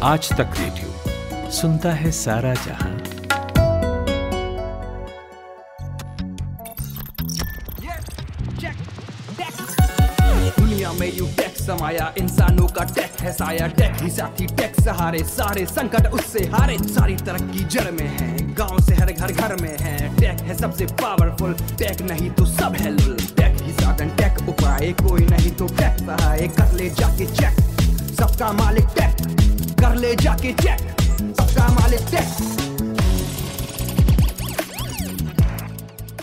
आज तक रेडियो सुनता है सारा जहां। दुनिया में यू टेक समाया, इंसानों का टेक है साया। टेक ही साथी, टेक सहारे, सारे संकट उससे हारे। सारी तरक्की जड़ में है, गांव से हर घर घर में है। टेक है सबसे पावरफुल, टेक नहीं तो सब है लुल। टेक ही साधन, टेक उपाय, कोई नहीं तो टेक सहाय। कर ले जाके चेक, सबका मालिक टेक। कर ले जाके चेक, सबका मालिक टेक।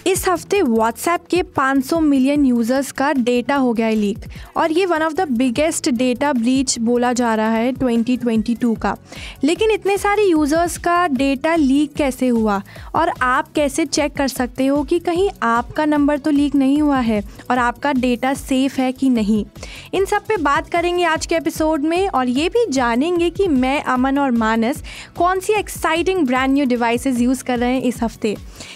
इस हफ्ते व्हाट्सएप के 500 मिलियन यूज़र्स का डेटा हो गया है लीक, और ये one of the biggest data breach बोला जा रहा है 2022 का। लेकिन इतने सारे यूज़र्स का डेटा लीक कैसे हुआ, और आप कैसे चेक कर सकते हो कि कहीं आपका नंबर तो लीक नहीं हुआ है और आपका डेटा सेफ है कि नहीं। इन सब पे बात करेंगे आज के एपिसोड में, और ये भी जानेंगे कि मैं, अमन और मानस कौन सी exciting brand new devices use कर रहे हैं इस हफ्ते।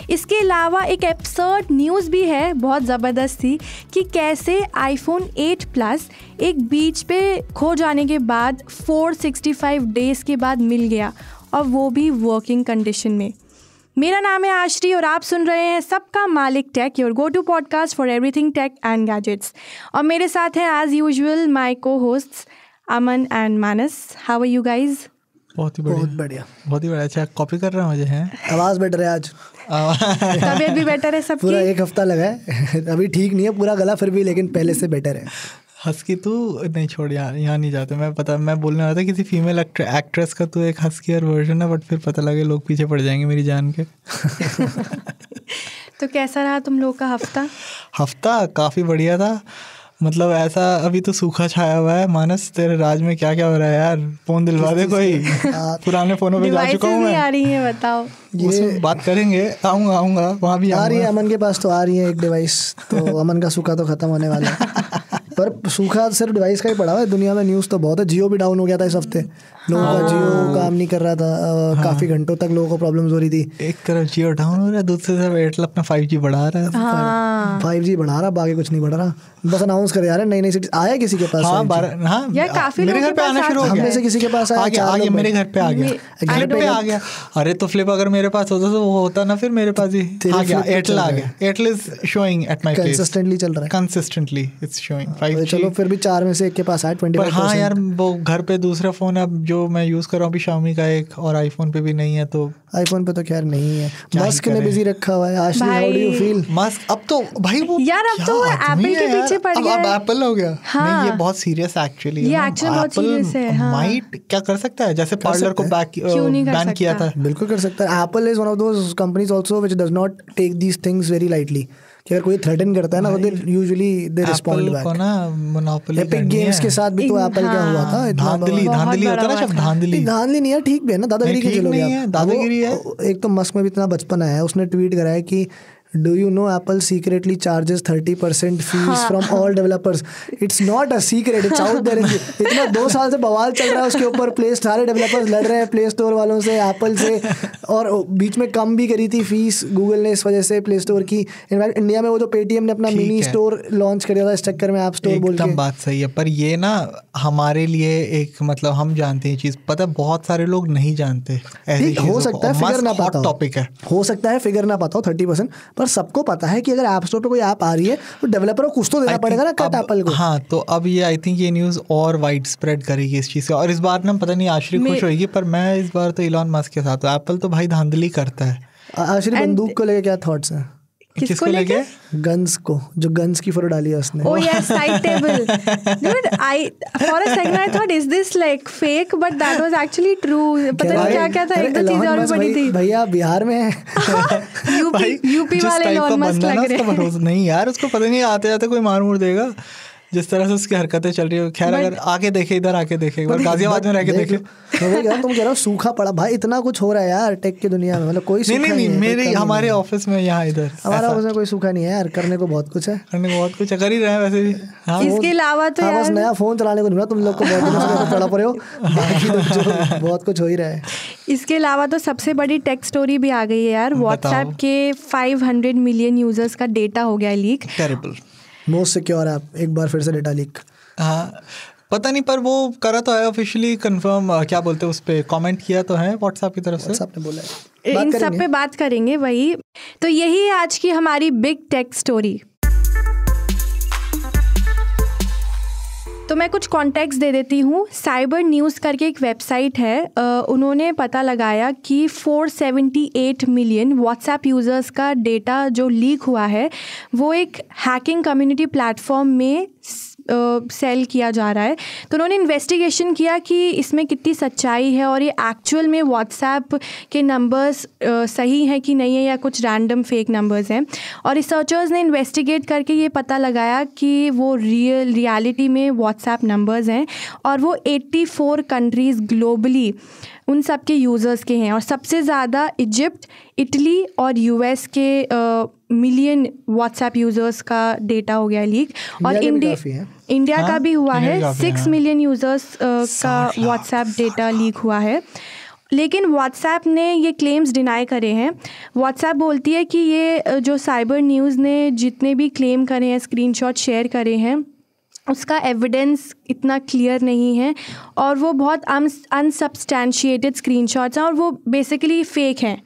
इसके अलावा एक एब्सर्ड न्यूज़ भी है, बहुत ज़बरदस्त थी, कि कैसे आईफोन 8 प्लस एक बीच पे खो जाने के बाद 465 डेज़ के बाद मिल गया, और वो भी वर्किंग कंडीशन में। मेरा नाम है आश्री और आप सुन रहे हैं सबका मालिक tech, your go to podcast for everything tech and gadgets. और मेरे साथ हैं as usual my cohosts Aman and Manas. How are you guys? बहुत ही बढ़िया। अच्छा, कॉपी कर रहा हूँ मुझे हैं। आवाज़ बेटर है आज। तबीयत भी बेटर है सबकी? पूरा एक हफ्ता लगा है, अभी ठीक नहीं है पूरा गला फिर भी, लेकिन पहले से बेटर है। हस्की तू नहीं, छोड़ यहाँ नहीं जाते। मैं बोलने वाला था किसी फीमेल एक्ट्रेस का तो एक हस्कियर वर्जन है, बट फिर पता लगे लोग पीछे पड़ जाएंगे मेरी जान के। तो कैसा रहा तुम लोग का हफ्ता? हफ्ता काफ़ी बढ़िया था। मतलब ऐसा अभी तो सूखा छाया हुआ है। मानस, तेरे राज में क्या क्या हो रहा है यार? फोन दिलवा दे कोई। पुराने फोनों पे जा चुका हूँ मैं। आ रही है, बताओ। ये बात करेंगे, आऊँगा वहाँ भी आ रही है। अमन के पास तो आ रही है एक डिवाइस, तो अमन का सूखा तो खत्म होने वाला है। पर सूखा सिर्फ डिवाइस का ही पड़ा हुआ है, दुनिया में न्यूज़ तो बहुत है। जियो भी डाउन हो गया था इस हफ्ते, लोगों का जियो काम नहीं कर रहा था। काफ़ी घंटों तक लोगों को प्रॉब्लम्स हो रही थी। एक तरफ जियो डाउन हो रहा है, दूसरी तरफ एयरटेल अपना 5G बढ़ा रहा है। 5G बढ़ा रहा, बाकी कुछ नहीं बढ़ रहा। बस अनाउंस कर जा रहे हैं नई नई सिटी। आया किसी के पास? काफी मेरे घर पे आना शुरू हो गया। हममें से किसी के पास आ गया, मेरे घर पे आ गया। अरे तो फ्लिप अगर मेरे पास होता तो वो होता ना, फिर मेरे पास ही आ गया। एयरटेल आ गया। Airtel is showing at my place, consistently चल रहा है। Consistently it's showing 5G। चलो फिर भी 4 में से एक के पास है 25%। हाँ यार, वो घर पे दूसरा फोन अब जो मैं यूज कर रहा हूँ Xiaomi का एक, और आईफोन पे भी नहीं है। तो आईफोन पे तो खैर नहीं है, मस्क ने बिजी रखा हुआ है। Ashri, how do you feel? Musk अब तो भाई वो यार, अब तो एप्पल के पीछे पड़ गया है। अब एप्पल हो गया। नहीं, ये बहुत सीरियस एक्चुअली। ये एक्चुअली बहुत सीरियस है। माइट क्या कर सकता है? जैसे पार्लर को बैन किया था, बिल्कुल कर सकता है। Apple is one of those companies also which does not take these things very lightly. कि अगर कोई थ्रेटन करता है ना, तो यूजुअली दे रिस्पॉन्ड बैक। को ना मोनोपोली एपिक गेम्स के साथ भी तो एप्पल क्या हुआ था, धांधली होता है ना शब्द। धांधली नहीं है, ठीक भी है ना, दादागिरी के चलोगे आप। दादागिरी है। एक तो मस्क में भी इतना बचपन आया है, उसने ट्वीट करा है कि Do you know Apple secretly charges 30% fees from all developers? It's not a secret, it's out there. इतना 2 साल से बवाल चल रहा है उसके ऊपर। सारे डेवलपर्स लड़ रहे हैं प्ले स्टोर वालों से, एप्पल से, और बीच में कम भी करी थी फीस गूगल ने इस वजह से प्ले स्टोर की। इनफैक्ट इंडिया में वो जो पेटीएम ने अपना मिनी स्टोर लॉन्च कर दिया था इस चक्कर में, ऐप स्टोर बोल के। एकदम बात सही है, पर ये ना हमारे लिए एक मतलब हम जानते हैं चीज़, पता है बहुत सारे लोग नहीं जानते। हो सकता है फिगर ना पता हो, टॉपिक है, हो सकता है फिगर ना पता हो 30%, पर सबको पता है कि अगर ऐप स्टोर पे कोई ऐप आ रही है तो डेवलपर को कुछ तो देना पड़ेगा ना कट एप्पल को। हाँ, तो अब ये आई थिंक ये न्यूज़ और वाइड स्प्रेड करेगी इस चीज़ से। और इस बार ना पता नहीं आश्री खुश होगी, पर मैं इस बार तो इलॉन मस्क के साथ हूं। एप्पल तो भाई धांधली करता है। आश्री, बंदूक को लेके क्या थॉट्स हैं? किसको लेके? गन्स को, जो गन्स की फोटो डाली है उसने। Oh yes, side table. Dude, for a second I thought is this like fake, but that was actually true. पता नहीं क्या क्या था, एक दो चीजें और भी बड़ी थी। भैया बिहार में यूपी वाले एलन मस्क लग रहे हैं। नहीं यार, उसको पता नहीं आते जाते कोई मार मुड़ देगा जिस तरह से उसकी हरकतें चल रही है। खैर, अगर आके देखे, इधर आके देखे, गाजियाबाद में रह के देखे। तुम कह रहे हो सूखा पड़ा, भाई इतना कुछ हो रहा है यार टेक की दुनिया में। मतलब कोई सूखा नहीं है। मेरे हमारे ऑफिस में यहाँ इधर हमारा ऑफिस में कोई सूखा नहीं है यार, करने को बहुत कुछ है। करने को बहुत कुछ कर ही रहे हैं वैसे भी। इसके अलावा तो बस नया फोन चलाने को नहीं मिला तुम लोग को, बहुत पड़ा पड़े हो, बाकी तो बहुत कुछ हो ही रहा है। इसके अलावा तो सबसे बड़ी टेक स्टोरी भी आ गई है यार। व्हाट्सएप के 500 मिलियन यूजर्स का डेटा हो गया leak. Terrible. Most secure app, एक बार फिर से डेटा लीक। हाँ, पता नहीं, पर वो करा तो है ऑफिशियली कंफर्म, क्या बोलते हैं उस पर कमेंट किया तो है व्हाट्सएप की तरफ से। व्हाट्सएप ने बोला है, इन सब पे बात करेंगे वही। तो यही है आज की हमारी बिग टेक स्टोरी। तो मैं कुछ कॉन्टेक्स्ट दे देती हूँ। साइबर न्यूज़ करके एक वेबसाइट है, उन्होंने पता लगाया कि 478 मिलियन व्हाट्सएप यूज़र्स का डेटा जो लीक हुआ है वो एक हैकिंग कम्युनिटी प्लेटफॉर्म में सेल किया जा रहा है। तो उन्होंने इन्वेस्टिगेशन किया कि इसमें कितनी सच्चाई है और ये एक्चुअल में व्हाट्सएप के नंबर्स सही हैं कि नहीं है या कुछ रैंडम फेक नंबर्स हैं। और रिसर्चर्स ने इन्वेस्टिगेट करके ये पता लगाया कि वो रियलिटी में व्हाट्सएप नंबर्स हैं और वो 84 कंट्रीज़ ग्लोबली उन सब के यूज़र्स के हैं। और सबसे ज़्यादा इजिप्ट, इटली और यूएस के मिलियन व्हाट्सएप यूज़र्स का डेटा हो गया लीक। और इंडिया का भी हुआ है, 6 मिलियन यूज़र्स का व्हाट्सएप डेटा लीक हुआ है। लेकिन व्हाट्सएप ने ये क्लेम्स डिनाई करे हैं। व्हाट्सएप बोलती है कि ये जो साइबर न्यूज़ ने जितने भी क्लेम करे हैं, स्क्रीनशॉट शेयर करे हैं, उसका एविडेंस इतना क्लियर नहीं है और वो बहुत अनसब्सटैंशिएटेड स्क्रीनशॉट्स हैं और वो बेसिकली फेक हैं।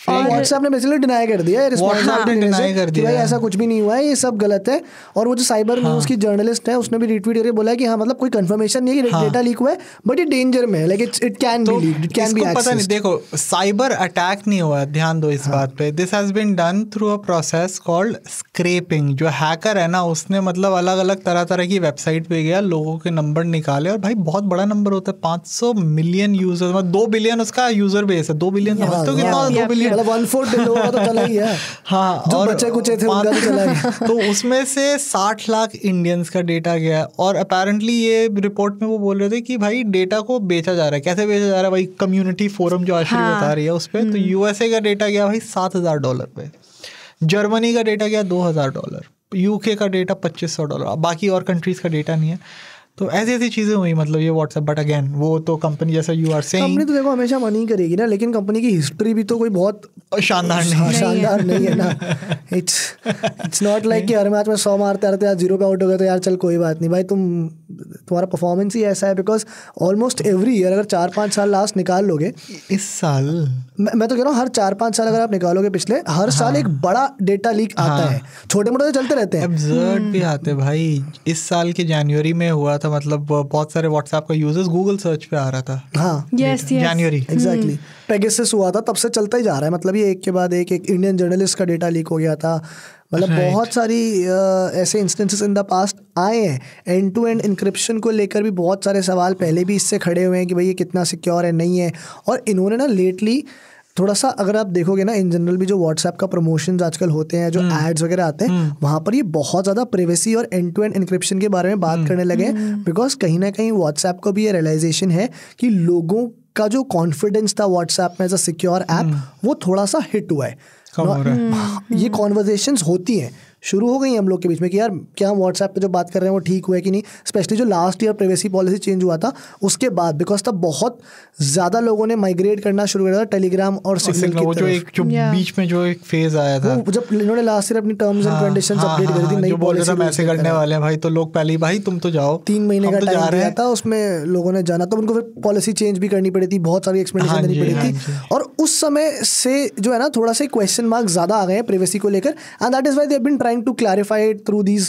और व्हाट्सएप ने बेसिकली डिनाई कर दिया है, कि भाई ऐसा कुछ भी नहीं हुआ है, ये सब गलत है। और वो जो साइबर न्यूज़ की जर्नलिस्ट है उसने भी रिट्वीट करके बोला है कि हाँ मतलब कोई कंफर्मेशन नहीं है कि डेटा लीक हुआ है, बट ये डेंजर में है, like it can be leaked, it can be accessed. पता नहीं, देखो साइबर अटैक नहीं हुआ, ध्यान दो इस बात पे। This has been done through a process called scraping. जो हैकर है ना उसने मतलब अलग अलग तरह की वेबसाइट पे गया, लोगों के नंबर निकाले, और भाई बहुत बड़ा नंबर होता है, 500 मिलियन यूजर, मतलब 2 बिलियन उसका यूजर बेस है। 2 बिलियन समझते हो कितना? 2 बिलियन 1/4 लोगों तो चला ही है। हाँ, जो बच्चे कुछ थे उनका तो चला ही। तो उसमें से 60 लाख इंडियंस का डेटा गया। और अपेरेंटली ये रिपोर्ट में वो बोल रहे थे कि भाई डेटा को बेचा जा रहा है। कैसे बेचा जा रहा है भाई? कम्युनिटी फोरम जो आश्री बता रही है उस पर। तो यूएसए का डेटा गया भाई $7,000 पे, जर्मनी का डेटा गया $2,000, यूके का डेटा $2,500, बाकी और कंट्रीज का डेटा नहीं है। तो ऐसी चीज़ें हुई मतलब ये व्हाट्सएप। बट अगेन वो तो कंपनी जैसा यू आर सेइंग, कंपनी तो देखो हमेशा मनी करेगी ना, लेकिन कंपनी की हिस्ट्री भी तो कोई बहुत शानदार नहीं है ना। इट्स नॉट लाइक कि हर मैच में 100 मारते रहते यार 0 पे आउट हो गए तो यार चल कोई बात नहीं भाई, तुम्हारा परफॉर्मेंस ही ऐसा है। बिकॉज ऑलमोस्ट एवरी ईयर अगर 4-5 साल लास्ट निकाल लोगे, इस साल मैं तो कह रहा हूँ हर 4-5 साल अगर आप निकालोगे पिछले, हर साल एक बड़ा डेटा लीक आता है। छोटे मोटे तो चलते रहते हैं, एब्सर्ड भी आते भाई। इस साल के जनवरी में हुआ था, मतलब बहुत सारे व्हाट्सएप का यूजर्स गूगल सर्च पे आ रहा था। हाँ जनवरी एग्जैक्टली। पेगासस हुआ था, तब से चलता ही जा रहा है। मतलब ये एक के बाद एक इंडियन जर्नलिस्ट का डेटा लीक हो गया था। मतलब बहुत सारी ऐसे इंस्टेंसेस इन द पास्ट आए हैं। एंड टू एंड इंक्रिप्शन को लेकर भी बहुत सारे सवाल पहले भी इससे खड़े हुए हैं कि भाई ये कितना सिक्योर है, नहीं है। और इन्होंने ना लेटली थोड़ा सा, अगर आप देखोगे ना इन जनरल भी जो व्हाट्सएप का प्रमोशंस आजकल होते हैं, जो एड्स वगैरह आते हैं, वहाँ पर ये बहुत ज़्यादा प्राइवेसी और एंड टू एंड इंक्रिप्शन के बारे में बात करने लगे हैं। बिकॉज कहीं ना कहीं व्हाट्सएप को भी ये रियलाइजेशन है कि लोगों का जो कॉन्फिडेंस था व्हाट्सएप में एज अ सिक्योर ऐप, वो थोड़ा सा हिट हुआ है। ये कॉन्वर्जेशंस होती हैं, शुरू हो गई हम लोग के बीच में कि यार क्या हम व्हाट्सएप पे जो बात कर रहे हैं वो ठीक हुआ है कि नहीं। स्पेशली जो last year privacy policy change हुआ था उसके बाद, बिकॉज तब बहुत ज़्यादा लोगों ने माइग्रेट करना शुरू कर दिया था टेलीग्राम और सिग्नल की तरफ। बीच में जो एक फेज आया था, जब इन्होंने लास्ट ईयर अपनी टर्म्स एंड कंडीशंस अपडेट करी थी, नई पॉलिसी मैसेज करने वाले हैं भाई, तो लोग पहले ही भाई तुम तो जाओ, 3 महीने का टाइम दिया था, उसमें लोगों ने जाना, तब उनको फिर पॉलिसी चेंज भी करनी पड़ी थी, बहुत सारी एक्सप्लेनेशन देनी पड़ी थी। और उस समय से जो है ना थोड़ा सा क्वेश्चन मार्क ज़्यादा आ गए हैं प्राइवेसी को लेकर। And that is why they have been trying to clarify through these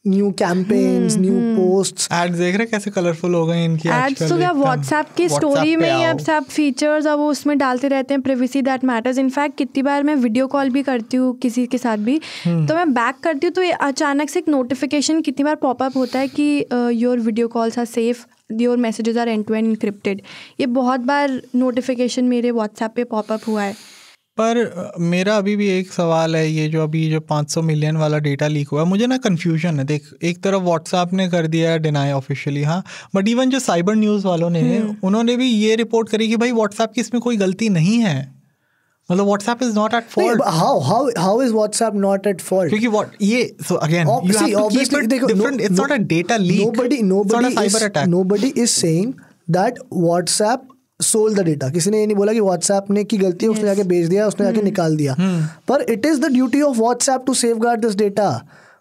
new campaigns, new posts। Ads देख रहे कैसे कलरफुल हो गए इनकी एड्स। तो क्या व्हाट्सएप की स्टोरी में ही अब सब फीचर्स अब वो उसमें डालते रहते हैं, प्राइवेसी दैट मैटर्स। इनफैक्ट कितनी बार मैं वीडियो कॉल भी करती हूँ किसी के साथ भी, तो मैं बैक करती हूँ तो ये अचानक से एक नोटिफिकेशन कितनी बार पॉपअप होता है कि your video calls are safe, your messages are end to end encrypted. ये बहुत बार नोटिफिकेशन मेरे व्हाट्सएप पे पॉपअप हुआ है। पर मेरा अभी भी एक सवाल है, ये जो 500 मिलियन वाला डेटा लीक हुआ है, मुझे ना कन्फ्यूजन है। देख, एक तरफ व्हाट्सएप ने कर दिया है डिनाई ऑफिशियली, हाँ, बट इवन जो साइबर न्यूज़ वालों ने उन्होंने भी ये रिपोर्ट करी कि भाई व्हाट्सएप की इसमें कोई गलती नहीं है, मतलब WhatsApp is not at fault. How is WhatsApp not at fault? क्योंकि ये so again you have to keep it different, it's not a data leak, nobody is saying that WhatsApp sold the data. किसी ने ये नहीं बोला कि WhatsApp ने की गलती है, उसने जाके भेज दिया, उसने जाके निकाल दिया। पर it is the duty of WhatsApp to safeguard this data.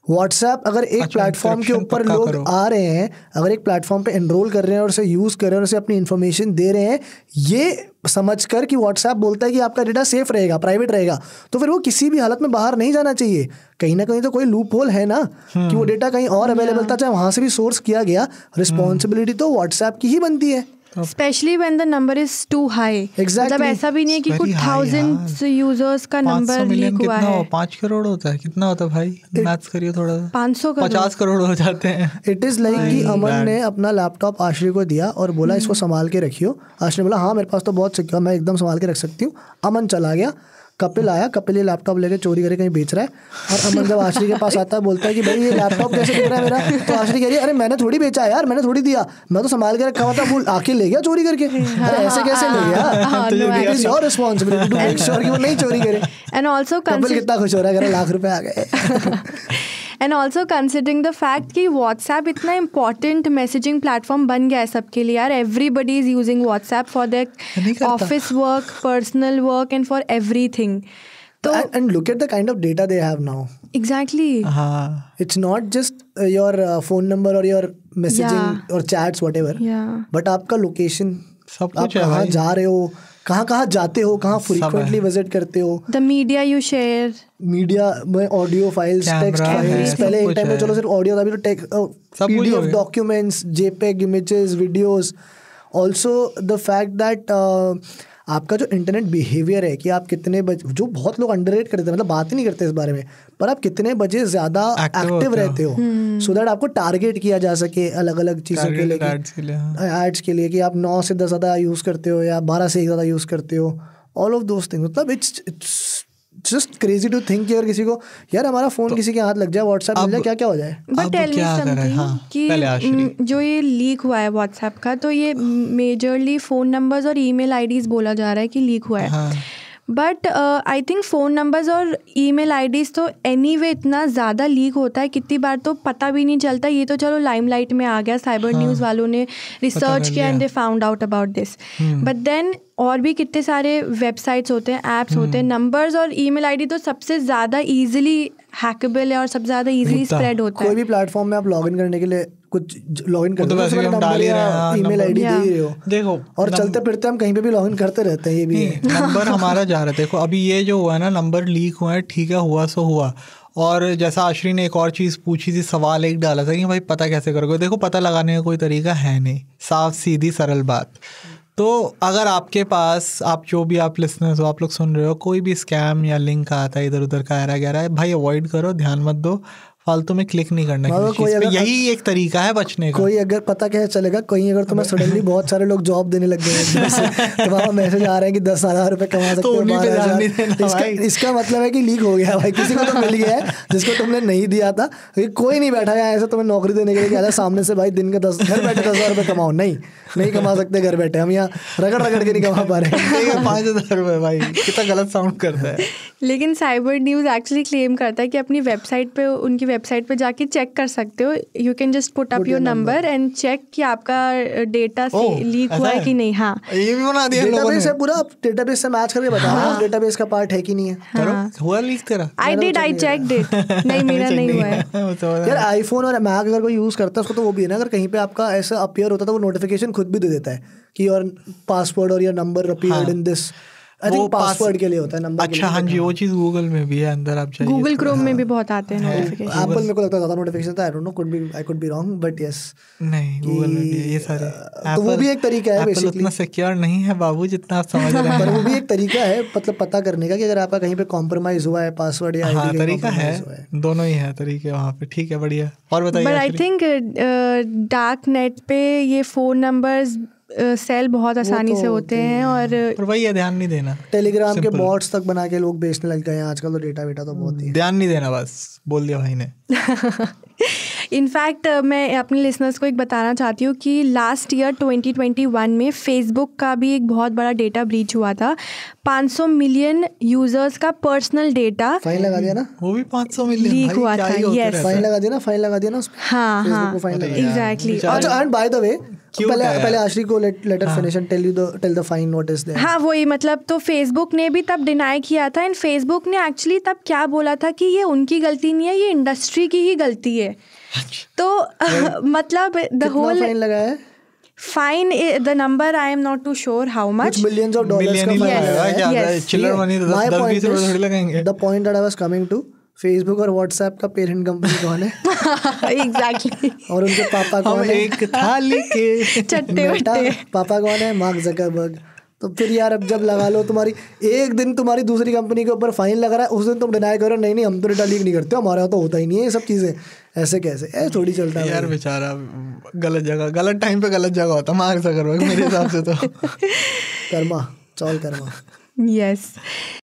WhatsApp अगर एक प्लेटफॉर्म के ऊपर लोग आ रहे हैं, अगर एक प्लेटफॉर्म पे एनरोल कर रहे हैं और उसे यूज़ कर रहे हैं और उसे अपनी इन्फॉर्मेशन दे रहे हैं, ये समझकर कि व्हाट्सएप बोलता है कि आपका डेटा सेफ रहेगा, प्राइवेट रहेगा, तो फिर वो किसी भी हालत में बाहर नहीं जाना चाहिए। कहीं ना कहीं तो कोई लूप होल है ना कि वो डेटा कहीं और अवेलेबल था, चाहे वहाँ से भी सोर्स किया गया, रिस्पॉन्सिबिलिटी तो व्हाट्सएप की ही बनती है। Specially when the number is too high. मतलब ऐसा भी नहीं है कि कुछ थाउजेंड्स यूजर्स का नंबर लीक हुआ है। 5 करोड़ होता है, कितना होता है भाई, मैथ्स करिए थोड़ा सा। 500 करोड़, 50 करोड़ हो जाते हैं। इट इज लाइक कि अमन ने अपना लैपटॉप आश्री को दिया और बोला इसको संभाल के रखियो। आश्री ने बोला हाँ मेरे पास तो बहुत सिक्योर, मैं एकदम संभाल के रख सकती हूँ। अमन चला गया, कपिल आया, कपिल ये लैपटॉप लेके चोरी करके कहीं बेच रहा है, और अमन जब आश्री के पास आता है बोलता है कि भाई ये लैपटॉप कैसे बिक रहा है मेरा, तो आश्री कह रही है अरे मैंने थोड़ी बेचा यार, मैंने थोड़ी दिया, मैं तो संभाल के रखा हुआ था, वो आके ले गया चोरी करके। अरे ऐसे कैसे ले गया? It is your responsibility to make sure कि वो नहीं चोरी करे। एंड ऑल्सो कपिल कितना खुश हो रहा है, कह रहा लाख रुपए आ गए। And also considering the fact कि व्हाट्सएप इतना इंपॉर्टेंट मैसेजिंग प्लेटफॉर्म बन गया है सबके लिए यार। Everybody is using WhatsApp for their office work, personal work and for everything. And look at the kind of data they have now. Exactly. It's not just your phone number or your messaging or chats whatever. Yeah. But आपका location, सब आप कुछ है कहाँ भाई। जा रहे हो, कहाँ जाते हो, कहाँ frequently visit करते हो, The media you share. Media में ऑडियो फाइल्स, टेक्स्ट फाइल्स, पहले एक टाइम में चलो सिर्फ ऑडियो था, अभी तो text, PDF documents, JPEG images, videos. Also the fact that आपका जो इंटरनेट बिहेवियर है कि आप कितने बजे, जो बहुत लोग अंडररेट करते हैं, मतलब बात ही नहीं करते इस बारे में, पर आप कितने बजे ज्यादा एक्टिव रहते हो, सो दैट आपको टारगेट किया जा सके अलग अलग चीज़ों के लिए, एड्स के लिए, कि आप 9 से 10 ज़्यादा यूज़ करते हो या 12 से 1 ज़्यादा यूज़ करते हो, ऑल ऑफ दोज थिंग्स। मतलब it's just crazy to think कि अगर किसी को यार हमारा फोन किसी के हाथ लग जाए, व्हाट्सएप मिल जाए, क्या हो जाए। बट टेल मी समथिंग कि जो ये लीक हुआ है व्हाट्सएप का, तो ये मेजरली फ़ोन नंबर्स और ईमेल आईडीज़ बोला जा रहा है कि लीक हुआ है। But I think phone numbers और ईमेल आईडीज़ तो एनीवे इतना ज़्यादा लीक होता है, कितनी बार तो पता भी नहीं चलता। ये तो चलो लाइमलाइट में आ गया, साइबर न्यूज़ वालों ने रिसर्च किया and they found out about this. But then और भी कितने सारे वेबसाइट्स होते हैं, ऐप्स होते हैं। नंबर्स और ईमेल आईडी तो सबसे ज़्यादा ईजिली हैकेबल है और सबसे ज़्यादा ईजिली स्प्रेड होता है। कोई भी प्लेटफॉर्म में आप लॉगिन करने के लिए कुछ लॉगिन करते हो, नंबर या ईमेल आईडी दे ही रहे हो, देखो, और चलते फिरते हम कहीं पे भी लॉगिन करते रहते हैं। ये भी नंबर हमारा जा रहा है। देखो अभी ये जो हुआ है ना, नंबर लीक हुआ है, ठीक है, हुआ सो हुआ। और जैसा आश्री ने एक और चीज़ पूछी थी, सवाल एक डाला था कि भाई पता कैसे करोगे। देखो पता लगाने का कोई तरीका है नहीं, साफ सीधी सरल बात। तो अगर आपके पास, आप जो भी आप लिसनर्स हो, आप लोग सुन रहे हो, कोई भी स्कैम या लिंक आता है इधर उधर का आ रहा है, भाई अवॉइड करो, ध्यान मत दो, फालतू में क्लिक नहीं करना किसी। यही एक तरीका है बचने का। कोई अगर पता कैसे चलेगा, कहीं अगर तुम्हें सडनली बहुत सारे लोग जॉब देने लग गए, तो वहाँ मैसेज आ रहा है कि 10,000 रुपए कमा सकते हो, 12,000, इसका मतलब है कि लीक हो गया भाई, किसी को तो मिल गया है जिसको तुमने नहीं दिया था। कोई नहीं बैठा है ऐसा तुम्हें नौकरी देने के लिए सामने से भाई दिन के घर बैठे 10,000 रुपए कमाओ। नहीं कमा सकते घर बैठे, हम यहाँ रगड़ के नहीं कमा पा रहे हैं। 5,000 रुपए भाई कितना गलत साउंड करता है। लेकिन साइबर न्यूज़ एक्चुअली क्लेम करता है कि अपनी वेबसाइट पे, उनकी वेबसाइट पे जाके चेक कर सकते हो। You can just put up your number and check कि आपका डेटा लीक हुआ है कि नहीं। हाँ, ये भी बना दिया डेटाबेस है पूरा, डेटाबेस से मैच करके बताओ डेटाबेस का पार्ट है कि नहीं है। हुआ लीक तेरा? I checked it. नहीं, मेरा नहीं हुआ है यार। आईफोन और मैक अगर कोई यूज करता है उसको तो वो भी है ना, अगर कहीं पे आपका ऐसा अपीयर होता है तो वो नोटिफिकेशन खुद भी दे देता है कि योर पासवर्ड और your number appeared in this. I think password के लिए होता है, नंबर। अच्छा, हाँ जी, वो चीज गूगल में भी है, अंदर आप चाहिए। गूगल क्रोम में भी बहुत आते हैं नोटिफिकेशन। एप्पल मेरे को लगता है ज्यादा नोटिफिकेशन था, I don't know, I could be wrong, but yes. नहीं, गूगल में भी ये सारे, तो वो भी एक तरीका है बेसिकली। उतना सिक्योर नहीं है बाबू जितना आप समझ रहे हैं, पर वो भी एक तरीका है, मतलब पता करने का कि अगर आपका कहीं पे कॉम्प्रोमाइज हुआ है पासवर्ड या आईडी, तरीका है, दोनों ही है तरीके वहाँ पे। ठीक है, बढ़िया। और बताइए। But I think dark net पे ये फोन नंबर्स सेल बहुत आसानी से होते हैं, और वही है, ध्यान नहीं देना। टेलीग्राम के बॉट्स तक बना के लोग बेचने लग गए हैं आजकल, तो डेटा वेटा तो बहुत ही ध्यान नहीं देना, बस बोल दिया भाई ने। इनफैक्ट मैं अपने लिसनर्स को एक बताना चाहती हूँ कि लास्ट ईयर 2021 में फेसबुक का भी एक बहुत बड़ा डेटा ब्रीच हुआ था। 500 मिलियन यूजर्स का पर्सनल डेटा फाइन लगा दिया ना, वो भी 500 मिलियन लीक हुआ था। यस, फाइन लगा दिया ना उस पे। हाँ, एग्जैक्टली। अच्छा, एंड बाय द वे पहले आश्री को let her finish and tell the fine what is there. हाँ वही, मतलब तो फेसबुक ने भी तब डिनाई किया था, एंड फेसबुक ने एक्चुअली तब क्या बोला था कि ये उनकी गलती नहीं है, ये इंडस्ट्री की ही गलती है। तो मतलब द होल फाइन लगा है, fine the number I am not too sure how much, millions of dollars का फाइन है। चिल्लर मनी तो 10-20 रुपए थोड़ी लगाएंगे। The point that I was coming to, Facebook और व्हाट्सएप का पेरेंट कंपनी कौन है? एग्जैक्टली। और उनके पापा कौन है? एक थाली के चट्टे बेटा, वट्टे। पापा कौन है? Mark Zuckerberg. तो फिर यार अब जब लगा लो तुम्हारी एक दिन तुम्हारी दूसरी कंपनी के ऊपर फाइन लग रहा है, उस दिन तुम डिनाई करो नहीं हम तो डेटा लीक नहीं करते, हमारे यहाँ तो होता ही नहीं है ये सब चीज़ें। ऐसे कैसे? ऐसे थोड़ी चलता है यार, बेचारा गलत जगह गलत टाइम पे गलत जगह होता मार्क जकरबर्ग मेरे हिसाब से तो। कर्मा, चौल Karma. Yes.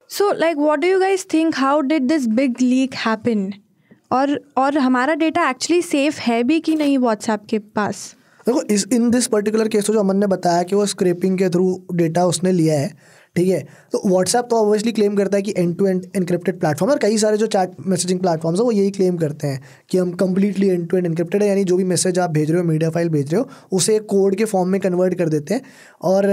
So like what do you guys think, how did this big leak happen? और हमारा डेटा एक्चुअली सेफ है भी कि नहीं व्हाट्सएप के पास? देखो इन दिस पर्टिकुलर केस जो अमन ने बताया कि वो स्क्रैपिंग के थ्रू डेटा उसने लिया है, ठीक है, तो व्हाट्सएप तो ऑब्वियसली क्लेम करता है कि end to end encrypted platform, और कई सारे जो चैट मैसेजिंग प्लेटफॉर्म्स है वो यही क्लेम करते हैं कि हम completely end to end encrypted है, यानी जो भी मैसेज आप भेज रहे हो, मीडिया फाइल भेज रहे हो, उसे एक कोड के फॉर्म में कन्वर्ट कर देते हैं, और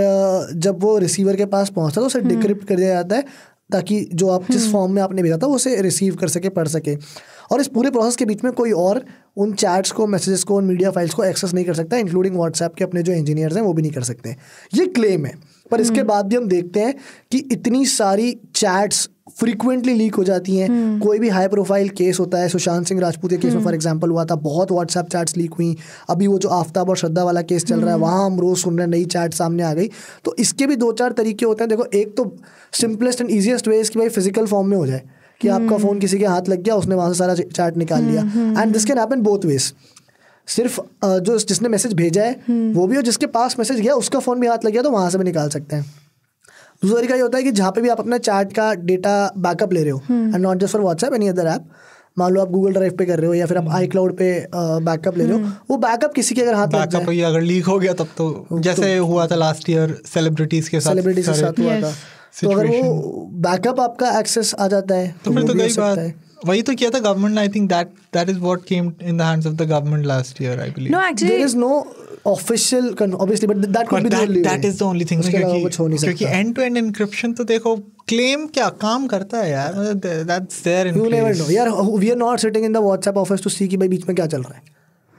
जब वो रिसीवर के पास पहुँचता है तो उसे डिक्रिप्ट कर दिया जाता है ताकि जो आप जिस फॉर्म में आपने भेजा था वो उसे रिसीव कर सके, पढ़ सके। और इस पूरे प्रोसेस के बीच में कोई और उन चैट्स को, मैसेजेस को, उन मीडिया फाइल्स को एक्सेस नहीं कर सकता, इंक्लूडिंग व्हाट्सएप के अपने जो इंजीनियर्स हैं वो भी नहीं कर सकते। ये क्लेम है, पर इसके बाद भी हम देखते हैं कि इतनी सारी चैट्स फ्रीक्वेंटली लीक हो जाती हैं। कोई भी हाई प्रोफाइल केस होता है, सुशांत सिंह राजपूत के केस में फॉर एग्जांपल हुआ था, बहुत व्हाट्सएप चैट्स लीक हुई। अभी वो जो आफ्ताब और श्रद्धा वाला केस चल रहा है, वहाँ हम रोज़ सुन रहे हैं नई चैट सामने आ गई। तो इसके भी 2-4 तरीके होते हैं। देखो, एक तो सिंपलेस्ट एंड ईजिएस्ट वे कि भाई फिजिकल फॉर्म में हो जाए कि आपका फ़ोन किसी के हाथ लग गया, उसने वहाँ से सारा चैट निकाल लिया, and this can happen both ways. सिर्फ जो जिसने मैसेज भेजा है वो भी, और जिसके पास मैसेज गया उसका फ़ोन भी हाथ लग गया तो वहाँ से भी निकाल सकते हैं। दूसरा तरीका ये होता है कि जहाँ पे भी आप अपना चैट का डेटा बैकअप ले रहे हो, and not just for WhatsApp, any other app, मान लो आप गूगल ड्राइव पे कर रहे हो या फिर आप iCloud पे बैकअप ले रहे हो, वो बैकअप किसी के अगर हाथ लग जाए, बैकअप अगर लीक हो गया तब तो जैसे हुआ था लास्ट ईयर सेलिब्रिटीज के साथ हुआ था, तो अगर वो बैकअप आपका एक्सेस आ जाता है तो फिर तो गई बात। वही तो किया था government. I think that is what came in the hands of the government last year, I believe. No, actually there is no official obviously, but that could be the only way. That is the only thing, क्योंकि and to end encryption तो देखो claim क्या काम करता है यार, that's there in place. You never know यार, we are not sitting in the WhatsApp office to see कि भाई बीच में क्या चल रहा है।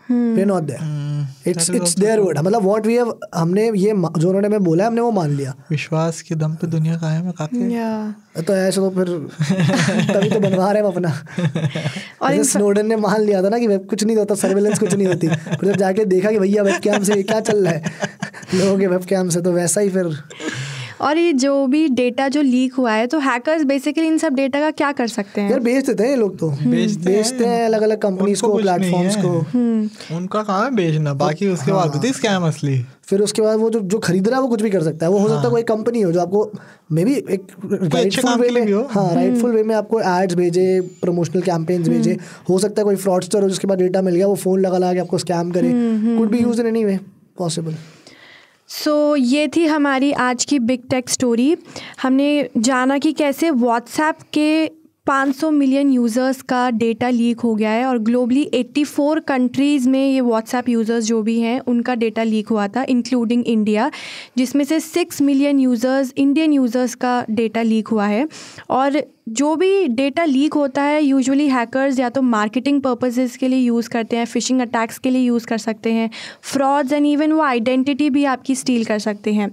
We are not there. It's their word. मतलब what we have, हमने ये जो उन्होंने हमें बोला है हमने वो मान लिया। विश्वास के दम पे दुनिया कायम है काके। तो ऐसे तो फिर तभी तो बनवा रहे हैं हम अपना। और स्नोडन ने मान लिया था ना कि कुछ नहीं होता, सर्वेलेंस कुछ नहीं होती, फिर जब जाके देखा कि भैया वेबकैम से क्या चल रहा है लोगों के वेबकैम से, तो वैसा ही फिर। और ये जो भी डेटा जो लीक हुआ है, तो हैकर्स बेसिकली इन सब डेटा का क्या कर सकते हैं? यार बेच देते हैं ये लोग, तो बेचते हैं अलग अलग कंपनीज को, प्लेटफॉर्म्स को। उनका काम है बेचना, बाकी उसके बाद होती है स्कैम असली। फिर उसके बाद वो जो खरीद रहा है वो कुछ भी कर सकता है। वो हो सकता है कोई कंपनी हो जो आपको मे बी एक राइटफुल वे में, राइटफुल वे में आपको एड्स भेजे, प्रमोशनल कैंपेन्स भेजे। हो सकता है कोई फ्रॉडस्टर हो जिसके बाद डेटा मिल गया, वो फ़ोन लगा के आपको स्कैम करे। Could be used in any way possible. So ये थी हमारी आज की बिग टेक स्टोरी। हमने जाना कि कैसे व्हाट्सएप के 500 मिलियन यूज़र्स का डेटा लीक हो गया है, और ग्लोबली 84 कंट्रीज़ में ये व्हाट्सएप यूज़र्स जो भी हैं उनका डेटा लीक हुआ था, इंक्लूडिंग इंडिया, जिसमें से 6 मिलियन यूज़र्स इंडियन यूज़र्स का डेटा लीक हुआ है। और जो भी डेटा लीक होता है यूजुअली हैकर्स या तो मार्केटिंग पर्पसेस के लिए यूज़ करते हैं, फिशिंग अटैक्स के लिए यूज़ कर सकते हैं, फ्रॉड्स, एंड इवन वो आइडेंटिटी भी आपकी स्टील कर सकते हैं।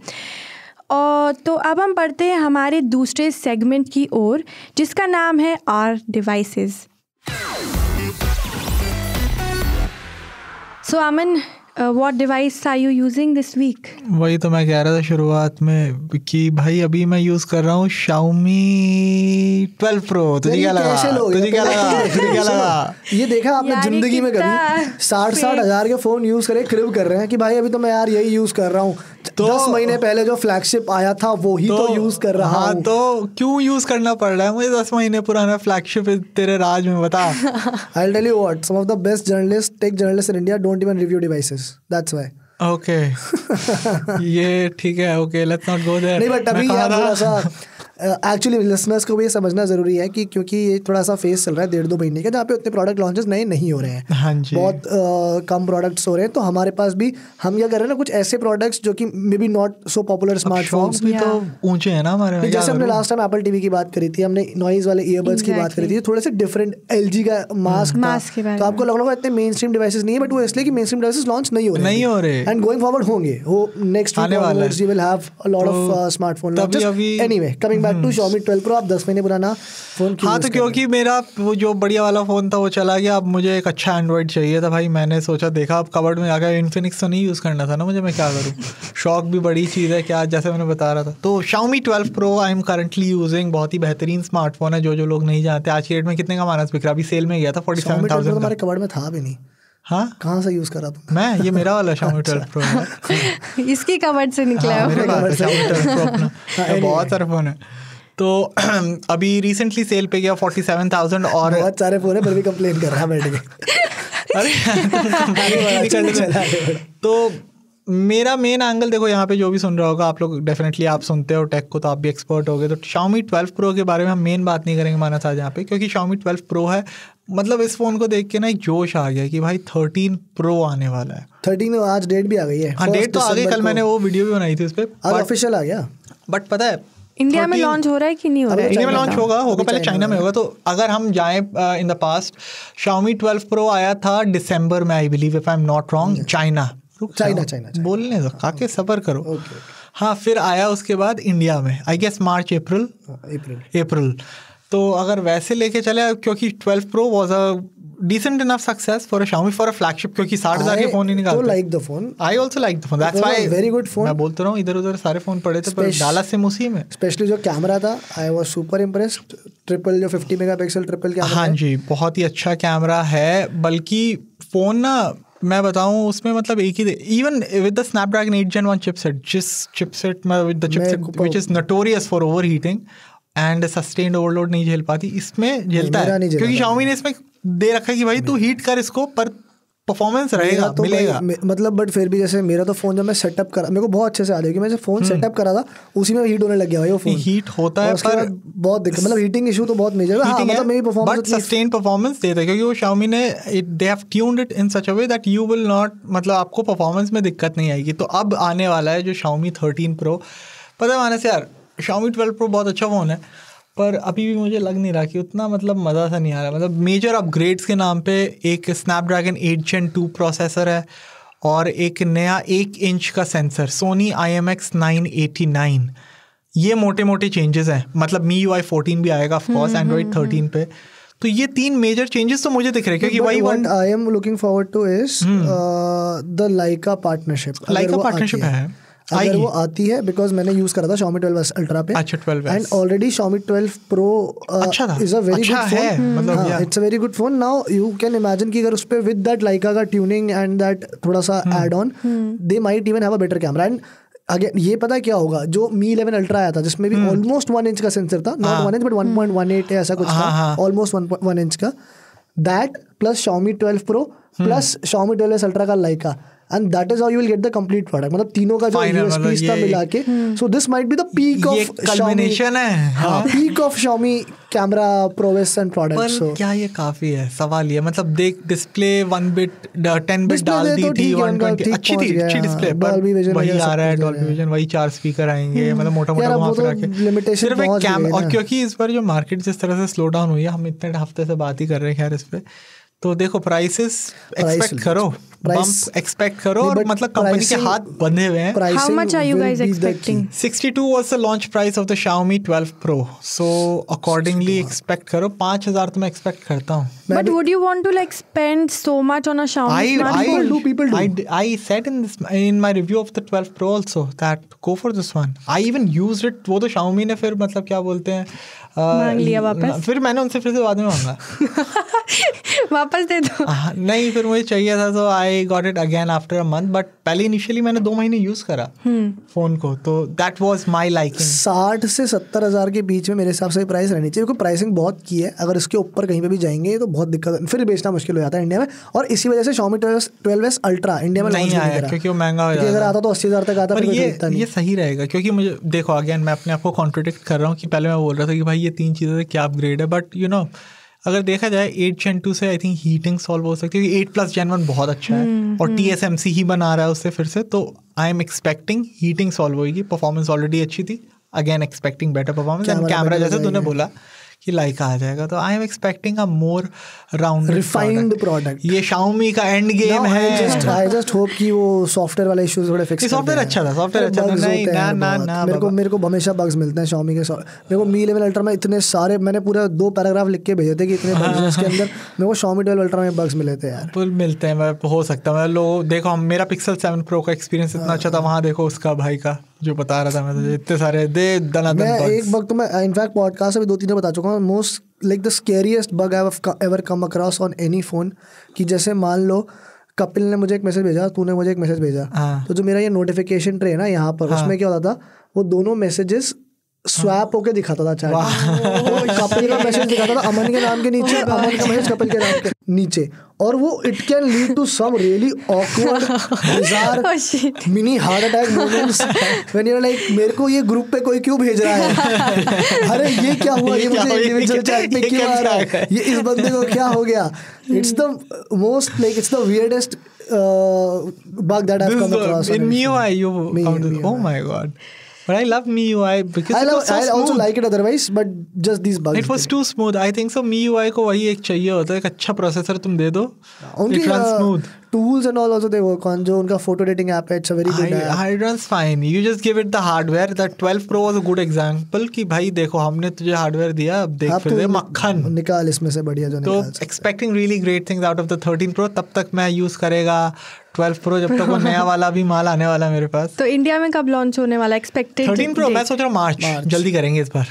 और तो अब हम बढ़ते हैं हमारे दूसरे सेगमेंट की ओर, जिसका नाम है our devices. So Aman, what device are you using this week? वही तो मैं कह रहा था शुरुआत में कि भाई अभी मैं यूज़ कर रहा हूँ Xiaomi 12 Pro। तुझे क्या लगा? ये देखा आपने जिंदगी में कभी 60-60 हज़ार के फ़ोन यूज़ करे क्रिब कर रहे हैं कि भाई अभी तो मैं यार यही यूज़ कर रहा हूँ। 10 महीने पहले जो फ्लैगशिप आया था वो ही तो यूज़ कर रहा हूँ। तो क्यों यूज़ करना पड़ रहा है मुझे 10 महीने पुराना फ्लैगशिप तेरे राज में? बता। I'll tell you what, some of the best journalists, tech journalists in India don't even review devices. That's why. Okay. ये ठीक है। Okay, let's not go there। नहीं, बट अभी यार थोड़ा सा एक्चुअली लिसनर्स को भी ये समझना ज़रूरी है कि क्योंकि ये थोड़ा सा फेस चल रहा है 1.5-2 महीने का जहाँ पे उतने प्रोडक्ट लॉन्चेस नए नहीं हो रहे हैं, हाँ जी, बहुत कम प्रोडक्ट्स हो रहे हैं। तो हमारे पास भी हम क्या कर रहे हैं ना, कुछ ऐसे प्रोडक्ट्स जो कि may be not so popular smartphones भी तो ऊंचे हैं ना हमारे। जैसे हमने लास्ट टाइम एप्पल टीवी की बात करी थी, हमने नॉइज वाले ईयरबड्स की बात करी थी, थोड़े से डिफरेंट LG का मास्क था, तो आपको लग रहा होगा इतने मेन स्ट्रीम डिवाइसेस नहीं है, बट वो इसलिए कि मेन स्ट्रीम डिवाइसेस लॉन्च नहीं हो रहे एंड गोइंग फॉरवर्ड होंगे वो next week onwards you will have a lot of smartphone launches. Anyway coming back to Xiaomi 12 Pro, आप 10 महीने पुराना फोन क्यों? हाँ, तो क्योंकि मेरा वो जो बढ़िया वाला फ़ोन था वो चला गया, अब मुझे एक अच्छा एंड्रॉइड चाहिए था भाई। मैंने सोचा, देखा, अब कबर्ड में आकर इन्फिनिक्स तो नहीं यूज़ करना था ना मुझे, मैं क्या करूँ, शौक भी बड़ी चीज़ है क्या, जैसे मैंने बता रहा था। तो Xiaomi 12 Pro I am currently using, बहुत ही बेहतरीन स्मार्टफोन है। जो लोग नहीं जानते, आज की डेट में कितने का मानस बिक रहा, अभी सेल में गया था 47,000 का। हमारे कबर्ड में था भी नहीं। हाँ, कहाँ से यूज़ करा तुम? मैं, ये मेरा वाला Xiaomi 12 Pro है। इसकी कबर्ड से निकला है, मेरे पास Xiaomi 12 Pro अपना, बहुत सारे फ़ोन है। तो अभी रिसेंटली सेल पे गया 47,000 और बहुत सारे फोन है फिर भी कंप्लेन कर रहा है बैठ के। अरे तो मेरा मेन एंगल देखो, यहाँ पे जो भी सुन रहा होगा, आप लोग डेफिनेटली आप सुनते हो टेक को, तो आप भी एक्सपर्ट हो गए। तो Xiaomi 12 Pro के बारे में हम मेन बात नहीं करेंगे माना आज यहाँ पे, क्योंकि Xiaomi 12 Pro है, मतलब इस फोन को देख के ना एक जोश आ गया कि भाई 13 Pro आने वाला है। 13 आज डेट भी आ गई है। हाँ, डेट तो आ गई, कल मैंने वो वीडियो भी बनाई थी उस पर, आज ऑफिशियल आ गया। बट पता है इंडिया में लॉन्च हो रहा है कि नहीं हो रहा है? इंडिया में लॉन्च होगा पहले चाइना में होगा। तो अगर हम जाएं in the past, Xiaomi 12 Pro आया था दिसंबर में, I believe, if I am not wrong, China बोलने दो, काके सबर करो। हाँ, फिर आया उसके बाद इंडिया में, आई गेस मार्च अप्रैल। तो अगर वैसे लेके चले, क्योंकि 12 Pro was a decent enough success for a Xiaomi for a flagship, क्योंकि 60,000 के फोन ही निकालते। I like the phone. I also like the phone. That's why very good phone. मैं बोलता रहा हूँ, इधर उधर सारे फोन पड़े थे पर डाला सिम उसी में। स्पेशली जो कैमरा था, I was super impressed. Triple जो 50 मेगापिक्सल ट्रिपल कैमरा। हाँ जी, बहुत ही अच्छा कैमरा है। बल्कि फोन ना, मैं बताऊँ उसमें मतलब एक ही, even with the Snapdragon 8 Gen 1 chipset, जिस चिपसेट में with the chipset which is notorious for overheating and sustained overload नहीं झेल पाती, इसमें झेलता है, क्योंकि Xiaomi ने इसमें दे रखा है कि भाई तू हीट कर इसको, पर परफॉर्मेंस रहेगा तो मिलेगा। मतलब बट फिर भी जैसे मेरा तो फोन जब मैं सेटअप करा, मेरे को बहुत अच्छे से याद है कि मैं जब फोन सेटअप करा था उसी में हीट होने लग गया भाई। वो फोन हीट होता है पर बहुत दिक्कत, मतलब हीटिंग इशू तो बहुत मेजर है। हाँ, मतलब मेरी परफॉर्मेंस बट सस्टेन परफॉर्मेंस देता है, क्योंकि वो Xiaomi ने they have tuned it in such a way that you will not, मतलब आपको परफॉर्मेंस में दिक्कत नहीं आएगी। तो अब आने वाला है जो Xiaomi 13 Pro, पता है माने से यार, Xiaomi 12 Pro बहुत अच्छा फ़ोन है, पर अभी भी मुझे लग नहीं रहा कि उतना मतलब मज़ा सा नहीं आ रहा। मतलब मेजर अपग्रेड्स के नाम पे एक स्नैपड्रैगन 8 Gen 2 प्रोसेसर है और एक नया 1 इंच का सेंसर, Sony IMX 989। ये मोटे मोटे चेंजेस हैं। मतलब MIUI 14 भी आएगा ऑफ कोर्स एंड्रॉइड 13 पे। तो ये 3 मेजर चेंजेस तो मुझे दिख रहे हैं, क्योंकि वही what I am looking forward two is the Leica partnership है। अगर वो आती है, बिकॉज मैंने यूज करा था Xiaomi 12 Ultra पे। अच्छा, 12 and already Xiaomi 12 Pro is a very good phone, मतलब it's a very good phone. Now you can imagine कि अगर उस पे विद दैट Leica का ट्यूनिंग एंड दैट थोड़ा सा add on, they might even have a better camera. And again ये पता है क्या होगा, जो Mi 11 Ultra आया था जिसमें भी ऑलमोस्ट 1 इंच का सेंसर था, नॉट 1 इंच बट 1.18 ऐसा कुछ था, ऑलमोस्ट 1 इंच का, that plus Xiaomi 12 Pro plus Xiaomi 12 Ultra का Leica, and that is how you will get the complete product. मतलब तीनों का जो USPs था मिला के, so this might be the peak of Xiaomi है। हाँ, peak of Xiaomi camera prowess and products। पर so क्या ये काफी है? सवाल ये, मतलब देख डिस्प्ले 1 बिट 10 बिट डाल दी थी, 120 अच्छी डिस्प्ले, पर वही आ रहा है डॉल्बी विजन, वही 4 स्पीकर आएंगे, मतलब मोटा मोटा वहाँ पे रखे सिर्फ एक कैम। और क्योंकि इस बार जो मार्केट जिस तरह से स्लो डाउन हुई है, हम इतने हफ्ते से बात ही कर रहे हैं खैर इस पे, तो देखो प्राइसेस एक्सपेक्ट करो, बम्प एक्सपेक्ट करो, और मतलब कंपनी के हाथ बंधे हुए हैं। How much are you guys expecting? 62 was the launch price of the Xiaomi 12 Pro, so accordingly expect करो। 5,000 तो मैं एक्सपेक्ट करता हूँ। But would you want to like spend so much on a Xiaomi smartphone? People do. I said in my review of the 12 Pro also that go for this one. I even used it। वो तो Xiaomi ने फिर मतलब क्या बोलते हैं, मांग लिया वापस। फिर मैंने उनसे फिर से बाद में मांगा। वापस दे दो। नहीं, फिर मुझे चाहिए था तो I got it again after a month, but पहले इनिशियली मैंने 2 महीने यूज करा फोन को, तो दैट वाज माय लाइकिंग। 60 से 70 हज़ार के बीच में मेरे हिसाब से प्राइस रहनी चाहिए, क्योंकि प्राइसिंग बहुत की है। अगर इसके ऊपर कहीं पे भी जाएंगे तो बहुत दिक्कत, फिर बेचना मुश्किल हो जाता है इंडिया में। और इसी वजह से Xiaomi 12S Ultra इंडिया में नहीं आया क्योंकि वो महंगा हो जाता है। अगर आता तो 80,000 तक आता, पर ये सही रहेगा, क्योंकि मुझे देखो अगेन मैं अपने आप को कॉन्ट्रोडिक्ट कर रहा हूँ कि पहले मैं बोल रहा था कि भाई ये 3 चीज़ें से क्या अपग्रेड है, बट यू नो अगर देखा जाए 8 Gen 2 से आई थिंक हीटिंग सॉल्व हो सकती है, क्योंकि 8+ Gen 1 बहुत अच्छा है और TSMC ही बना रहा है उससे फिर से, तो I am expecting heating solve होगी। परफॉर्मेंस ऑलरेडी अच्छी थी, again expecting better performance, and camera जैसे तूने बोला कि लाइक आ जाएगा, तो I am expecting a more rounded refined product. ये Xiaomi का एंड गेम है। आई जस्ट होप कि वो सॉफ्टवेयर वाले इश्यूज थोड़े फिक्स कर दें। सॉफ्टवेयर अच्छा था, सॉफ्टवेयर अच्छा था। नहीं ना मेरे को हमेशा बग्स मिलते हैं Xiaomi के। मेरे को Mi 11 Ultra में इतने सारे, मैंने पूरा 2 पैराग्राफ लिख के भेजे थे कि इतने बग्स हैं इसके अंदर। मेरे को Xiaomi 12 Ultra में बग्स मिले थे यार। फुल मिलते हैं, हो सकता है। लोग देखो, मेरा Pixel 7 Pro का एक्सपीरियंस इतना अच्छा था, वहाँ देखो उसका भाई का जो बता रहा था मैं तुझे, इतने सारे मैं एक बग तो मैं इनफैक्ट पॉडकास्ट में 2-3 बता चुका हूँ। Most like the scariest bug I have ever come across on any phone, कि जैसे मान लो कपिल ने मुझे एक मैसेज भेजा, तूने मुझे एक मैसेज भेजा, तो जो मेरा ये नोटिफिकेशन ट्रे है ना यहाँ पर, उसमें क्या होता था, वो दोनों मैसेजेस स्वैप होके दिखाता था चैट। कपिल का मैसेज दिखाता था अमन के नाम के नीचे, अमन का मैसेज कपिल के नाम के नीचे, और वो it can lead to some really awkward bizarre mini heart attack moments when you are like, मेरे को ये ग्रुप पे कोई क्यों भेज रहा है, अरे ये क्या हुआ, ये मुझे इंडिविजुअल चैट पे क्यों आ रहा है, ये इस बंदे को क्या हो गया। It's the most like it's the weirdest bug that I've come across in MIUI. Oh my god. But I love MIUI because I also like it otherwise, but just these bugs. It was too smooth. I think so. MIUI को वही एक चाहिए होता है, एक अच्छा processor तुम दे दो, it runs smooth. Tools and all also they work on. जो उनका photo editing app है, it's a very good app. It runs fine. You just give it the hardware. That 12 Pro was a good example कि भाई देखो हमने तुझे hardware दिया, अब देख फिर दे मक्खन निकाल इसमें से बढ़िया जो निकाल। तो expecting really great things out of the 13 Pro. तब तक मैं यूज करेगा 12 Pro जब तक वो नया वाला भी माल आने वाला मेरे पास। तो इंडिया में कब लॉन्च होने वाला एक्सपेक्टेड? 13 Pro मैं सोच रहा हूँ मार्च जल्दी करेंगे इस बार।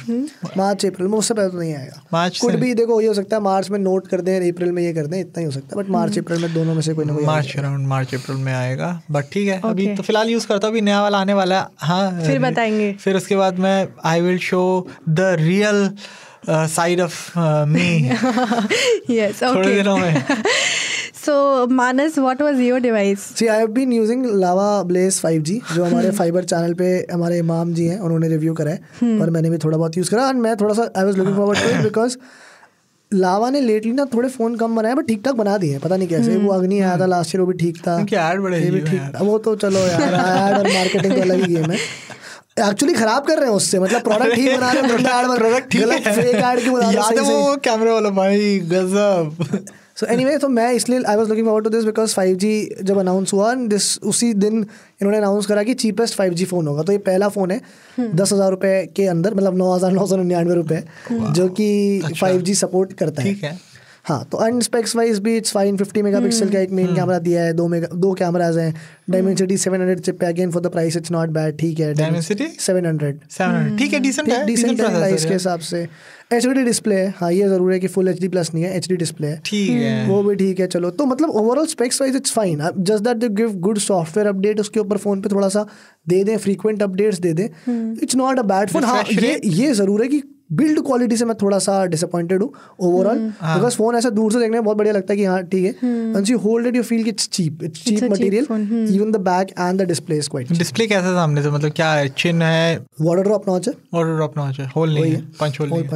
मार्च अप्रैल में, उससे पहले तो नहीं आएगा। मार्च कुछ भी देखो, ये हो सकता है मार्च में नोट कर दें, अप्रैल में ये कर दें, इतना ही हो सकता है, बट मार्च अप्रैल में दोनों में से कोई ना कोई मार्च अराउंड मार्च अप्रैल में आएगा। बट ठीक है, अभी तो फिलहाल यूज करता हूँ, अभी नया वाला आने वाला है। हाँ फिर बताएंगे, फिर उसके बाद मैं I will show the real side of me. Yes, okay, थोड़े दिनों में। So Manas, what was your device? See, I have been using Lava Blaze 5G, जो हमारे फाइबर चैनल पे हमारे इमाम जी हैं, उन्होंने रिव्यू करा है, पर मैंने भी थोड़ा बहुत यूज़ करा, और मैं थोड़ा सा I was looking forward to it because Lava ने लेटली ना थोड़े फ़ोन कम बनाए, बट ठीक ठाक बना दिए, पता नहीं कैसे। वो अग्नि आया था लास्ट ईयर, वो भी ठीक था, ऐड बड़े ये भी ठीक था। वो तो चलो यार, ऐड और मार्केटिंग तो अलग ही गेम है। एक्चुअली खराब कर रहे हैं उससे, मतलब प्रोडक्ट ठीक बना रहे हैं, प्रोडक्ट गलत फेक ऐड क्यों बना रहे हैं। वो कैमरे वाला भाई गजब। सो एनीवे, तो मैं इसलिए I was looking forward to this because 5G जब अनाउंस हुआ, उसी दिन इन्होंने अनाउंस करा कि चीपेस्ट 5G फ़ोन होगा। तो ये पहला फ़ोन है 10,000 रुपये के अंदर, मतलब 9,999 रुपये, जो कि 5G सपोर्ट करता है। ठीक है। हाँ, तो एंड स्पेक्स वाइज भी इट्स फाइन। 50 मेगापिक्सल का एक मेन कैमरा दिया है, 2 कैमराज हैं, डायमेंसिटी 700 चिप है, again for the price it's not bad, ठीक है। डायमेंसिटी 700 ठीक है, डिसेंट है प्राइस के हिसाब से। HD डिस्प्ले है, हाँ ये ज़रूर है कि फुल HD प्लस नहीं है, HD डिस्प्ले है, ठीक है, वो भी ठीक है। चलो, तो मतलब overall specs wise it's fine, just that they give good software update, उसके ऊपर फ़ोन पे थोड़ा सा दे दें, फ्रीक्वेंट अपडेट्स दे दें, it's not a bad phone. हाँ, ये ज़रूर है कि बिल्ड क्वालिटी से मैं थोड़ा सा डिसअपॉइंटेड हूँ ओवरऑल, बिकॉज फोन ऐसा दूर से देखने में बहुत बढ़िया लगता है कि हाँ ठीक है, once you hold it you feel it's cheap material, even the back and the display is quite. Display कैसा सामने से, मतलब क्या है, चिन है, वाटर ड्रॉप नॉच है, वाटर ड्रॉप नॉच है, होल नहीं है, पंच होल नहीं है,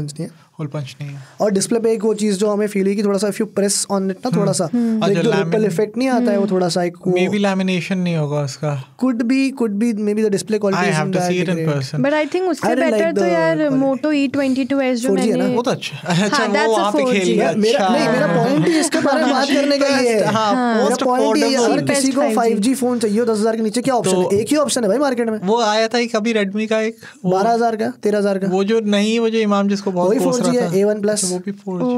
होल पंच नहीं है। और डिस्प्ले पे एक वो चीज जो हमें फील हुई कि थोड़ा सा if you press on it ना, थोड़ा सा एक जो रिपल इफेक्ट नहीं आता है, वो थोड़ा सा एक मे बी लैमिनेशन नहीं होगा उसका, could be maybe the display quality I have to see it in person, but I think उससे बेटर तो यार Moto E22s जो मैंने, वो तो अच्छा वो वहां पे खेल गया। मेरा पॉइंट ही इसके बारे में बात करने का ये है। मेरा पॉइंट ये है, अगर किसी को 5G फोन चाहिए 10,000 के नीचे, क्या ऑप्शन है? एक ही ऑप्शन है भाई मार्केट में। वो आया था कभी Redmi का एक 12,000 का, 13,000 का, वो जो नहीं, वो जो इमाम जिसको बहुत 4G है A1 Plus, वो भी 4G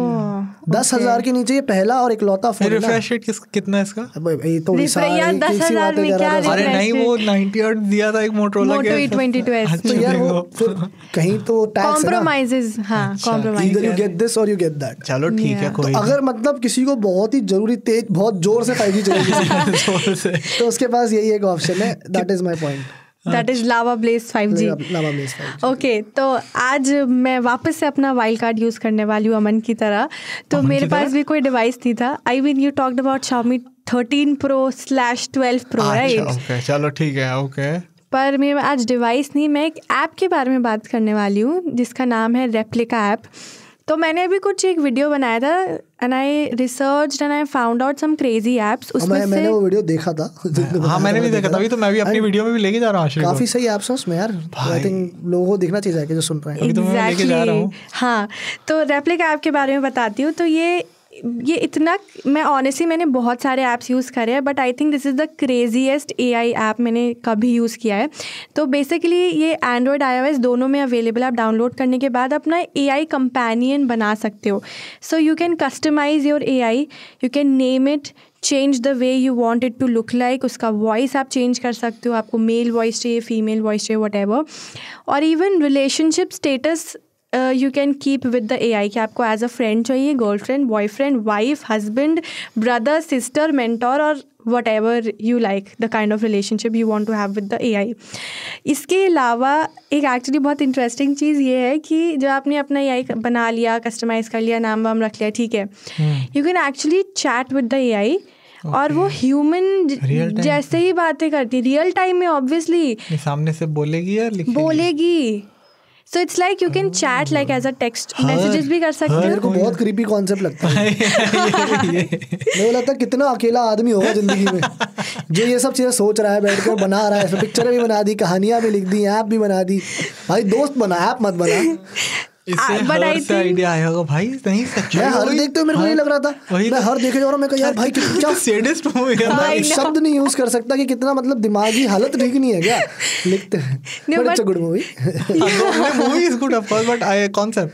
10,000 के नीचे ये पहला और इकलौता फोन है। रिफ्रेश रेट कितना है इसका? ये तो यार 10,000 में क्या अरे नहीं, वो 90 हर्ट्ज दिया था एक मोटरोला के। Moto E22s। तो यार वो फिर कहीं तो टैक्स है ना, कॉम्प्रोमाइजेस। हाँ, compromise. either you get this or you get that। चलो ठीक है, कोई तो अगर मतलब किसी को बहुत ही जरूरी तेज बहुत जोर से 5G चाहिए तो उसके पास यही एक ऑप्शन है, that is my point, that is Lava blaze 5G। Lava blaze 5G। Okay, तो आज मैं वापस से अपना वाइल्ड कार्ड यूज़ करने वाली हूँ अमन की तरह। तो मेरे पास भी कोई डिवाइस नहीं था। I mean you talked about Xiaomi 13 Pro/12 Pro, right? Okay, चलो ठीक है, ओके। पर मेरे आज डिवाइस नहीं, मैं एक ऐप के बारे में बात करने वाली हूँ जिसका नाम है रेप्लिका ऐप। तो मैंने अभी कुछ एक वीडियो बनाया था and I researched and I found out some crazy apps. उसमें मैंने वो वीडियो देखा था। हाँ, मैंने भी देखा था, अभी तो मैं भी अपनी वीडियो में भी लेके जा रहा हूँ। काफी सही ऐप्स हैं उसमें यार, आई थिंक लोगों को देखना चाहिए जाके जो सुन रहे हैं। Exactly। हाँ, तो रेप्लिका ऐप के बारे में बताती हूँ। तो ये इतना, मैं ऑनेस्टली मैंने बहुत सारे ऐप्स यूज़ करे हैं, but I think this is the craziest AI app मैंने कभी यूज़ किया है। तो बेसिकली ये एंड्रॉयड iOS दोनों में अवेलेबल है। आप डाउनलोड करने के बाद अपना AI कंपेनियन बना सकते हो। So you can customize your AI, you can name it, change the way you want it to look like. उसका वॉइस आप चेंज कर सकते हो, आपको मेल वॉइस चाहिए, फीमेल वॉइस चाहिए, व्हाटएवर। और even relationship status you can keep with the AI कि आपको एज अ फ्रेंड चाहिए, girlfriend, boyfriend, wife, husband, brother, sister, mentor और whatever you like, the kind of relationship you want to have with the AI। इसके अलावा एक actually बहुत interesting चीज़ ये है कि जब आपने अपना AI बना लिया, कस्टमाइज़ कर लिया, नाम वाम रख लिया, ठीक है, you can actually chat with the AI और वो ह्यूमन जैसे ही बातें करती, रियल टाइम में ऑब्वियसली सामने से बोलेगी या लिखेगी? बोलेगी। So it's like you can chat like as a text messages भी कर सकते हो। मेरे को बहुत क्रीपी कॉन्सेप्ट लगता है। मेरे को लगता है कितना अकेला आदमी होगा जिंदगी में जो ये सब चीजें सोच रहा है, बैठ कर बना रहा है, पिक्चरें भी बना दी, कहानियां भी लिख दी, ऐप भी बना दी। भाई दोस्त बना, ऐप मत बना। इससे आइडिया आया होगा भाई, नहीं सच में। मैं हर देखते हुए मेरे को नहीं लग रहा था, मैं हर देखे जा रहा हूँ, मैं कहा यार भाई क्या सैडेस्ट मूवी है। मैं शब्द नहीं यूज कर सकता कि कितना मतलब दिमागी हालत ठीक नहीं है क्या लिखते हैं। But it's a good movie. Movie is good of course, but I concept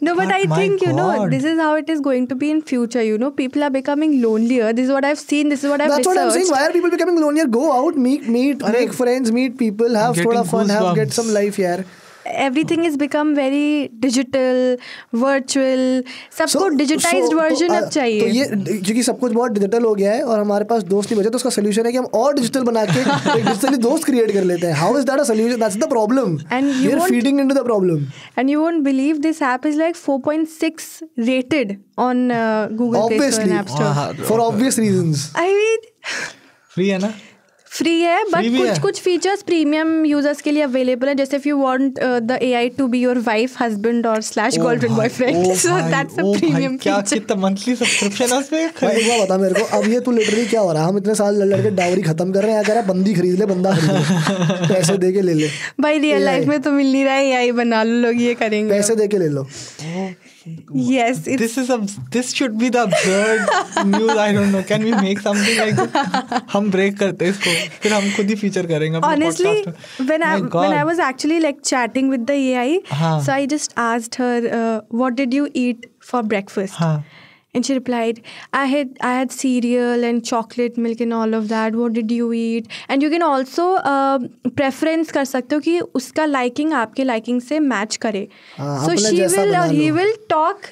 No, but I think, you know, this is how it is going to be in future, you know, people are becoming lonelier. This is what I've seen, this is what I've researched. That's what I'm saying. Why are people becoming lonelier? Go out, make friends, meet people, have thoda fun, get some life यार। Everything has become very digital, virtual, सबको digitized version अब चाहिए। तो ये क्योंकि सब कुछ बहुत डिजिटल हो गया है और हमारे पास दोस्त नहीं बचे, तो उसका सोल्यूशन है कि हम और डिजिटल बना के एक डिजिटली दोस्त क्रिएट कर लेते हैं। How is that a solution? That's the problem. And you're feeding into the problem. And you won't believe this app is like 4.6 rated on Google Play Store and App Store. For obvious reasons. I mean, free है ना? Free है, but कुछ features premium users के लिए available है, जैसे if you want the AI to be your wife, husband और / girlfriend, boyfriend, so that's a premium feature. क्या कितना मंथली सब्सक्रिप्शन है उसमें? एक बार बता मेरे को, अब ये तू लिटरली क्या हो रहा है? हम इतने साल लड़ के डावरी खत्म कर रहे हैं, अगर बंदी खरीद ले, बंदा खरीद ले, पैसे दे के ले ले। भाई रियल लाइफ में तो मिल नहीं रहा है, AI बना लो, लोग ये करेंगे, पैसे दे के ले लो। Yes, this should be the absurd news. I don't know. Can we make something like this? हम break करते हैं इसको, फिर हम खुद ही feature करेंगे अपने honestly podcast में। when I was actually like chatting with the AI, so I just asked her, what did you eat for breakfast? And she replied, I had cereal and chocolate milk and all of that. What did you eat? And you can also preference कर सकते हो कि उसका liking आपके liking से match करे. So she will or he will talk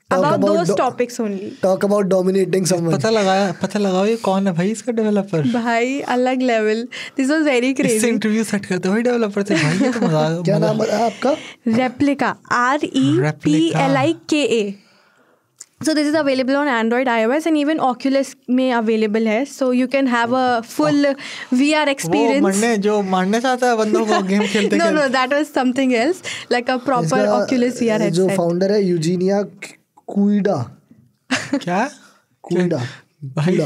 about those topics only. Talk about dominating someone. पता लगाओ ये कौन है भाई इसका डेवलपर? भाई अलग level. This was very crazy. इससे इंटरव्यू सेट करते भाई डेवलपर से, भाई ये तो मजा। क्या नाम है आपका? Replika, REPLIKA. So this is available on Android, iOS and even Oculus में available है. So you can have a full VR experience. वो मारने चाहता है बंदों को गेम खेलते। No, that was something else, like a proper Oculus VR headset. जो फाउंडर है यूजीनिया कुइडा। क्या? कुइडा भाई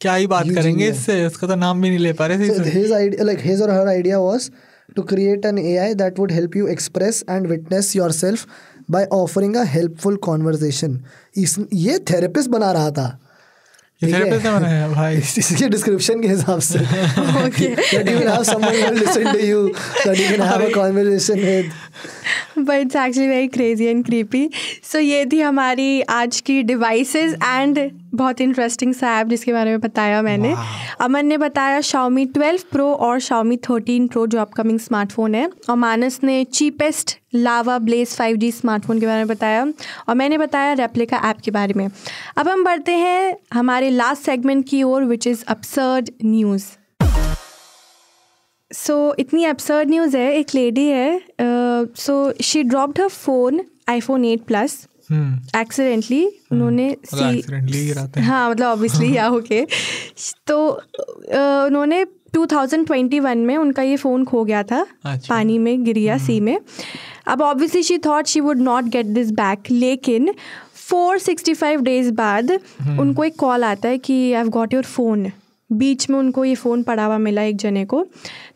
क्या ही बात करेंगे इससे, उसका तो नाम भी नहीं ले पा रहे थे। His idea, like his or her idea was to create an AI that would help you express and witness yourself by offering a helpful conversation. ये थेरेपिस्ट बना रहा था। ये थेरेपिस्ट ने बनाया भाई, इसके डिस्क्रिप्शन के हिसाब से। Okay. That you will have someone who will listen to you, that you can have a conversation with. But it's actually very crazy and creepy. So ये थी हमारी आज की डिवाइसेस एंड बहुत इंटरेस्टिंग सा ऐप जिसके बारे में बताया मैंने. अमन ने बताया Xiaomi 12 Pro और Xiaomi 13 Pro जो अपकमिंग स्मार्टफोन है, और मानस ने चीपेस्ट लावा ब्लेज 5G स्मार्टफोन के बारे में बताया, और मैंने बताया रेप्लिका ऐप के बारे में. अब हम बढ़ते हैं हमारे लास्ट सेगमेंट की ओर, विच इज़ अपसर्ड न्यूज़. सो इतनी अपसर्ड न्यूज़ है. एक लेडी है, so she dropped her phone iPhone 8 Plus accidentally. उन्होंने हाँ मतलब ऑब्वियसली या ओके. तो उन्होंने 2021 में उनका ये फ़ोन खो गया था. पानी में गिर गया, सी में. अब obviously she thought she would not get this back, लेकिन 465 डेज बाद उनको एक कॉल आता है कि I have got your phone. बीच में उनको ये फ़ोन पड़ा हुआ मिला एक जने को,